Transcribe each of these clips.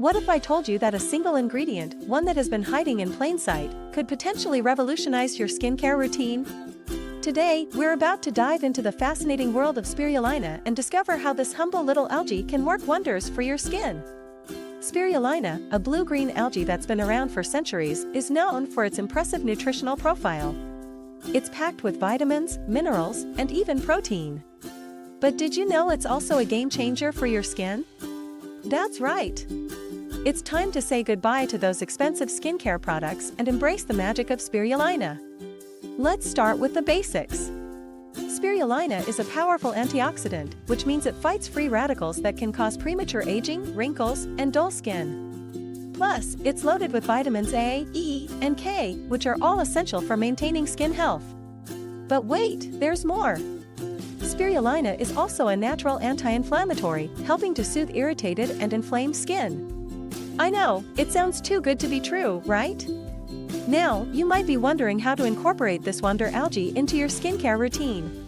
What if I told you that a single ingredient, one that has been hiding in plain sight, could potentially revolutionize your skincare routine? Today, we're about to dive into the fascinating world of spirulina and discover how this humble little algae can work wonders for your skin. Spirulina, a blue-green algae that's been around for centuries, is known for its impressive nutritional profile. It's packed with vitamins, minerals, and even protein. But did you know it's also a game-changer for your skin? That's right! It's time to say goodbye to those expensive skincare products and embrace the magic of spirulina. Let's start with the basics. Spirulina is a powerful antioxidant, which means it fights free radicals that can cause premature aging, wrinkles, and dull skin. Plus, it's loaded with vitamins A, E, and K, which are all essential for maintaining skin health. But wait, there's more! Spirulina is also a natural anti-inflammatory, helping to soothe irritated and inflamed skin. I know, it sounds too good to be true, right? Now, you might be wondering how to incorporate this wonder algae into your skincare routine.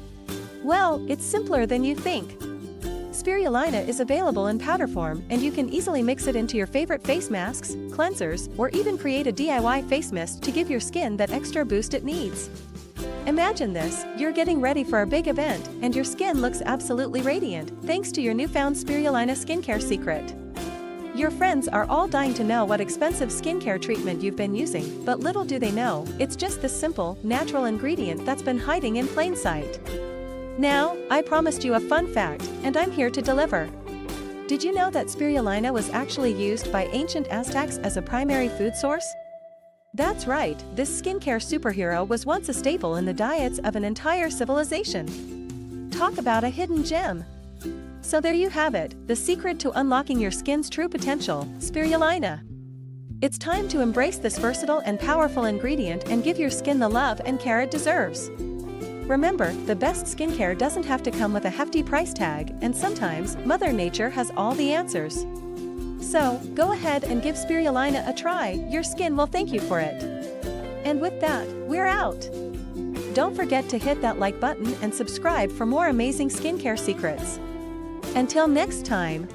Well, it's simpler than you think. Spirulina is available in powder form, and you can easily mix it into your favorite face masks, cleansers, or even create a DIY face mist to give your skin that extra boost it needs. Imagine this, you're getting ready for a big event, and your skin looks absolutely radiant, thanks to your newfound spirulina skincare secret. Your friends are all dying to know what expensive skincare treatment you've been using, but little do they know, it's just this simple, natural ingredient that's been hiding in plain sight. Now, I promised you a fun fact, and I'm here to deliver. Did you know that spirulina was actually used by ancient Aztecs as a primary food source? That's right, this skincare superhero was once a staple in the diets of an entire civilization. Talk about a hidden gem! So there you have it, the secret to unlocking your skin's true potential, spirulina. It's time to embrace this versatile and powerful ingredient and give your skin the love and care it deserves. Remember, the best skincare doesn't have to come with a hefty price tag, and sometimes, Mother Nature has all the answers. So, go ahead and give spirulina a try, your skin will thank you for it. And with that, we're out! Don't forget to hit that like button and subscribe for more amazing skincare secrets. Until next time.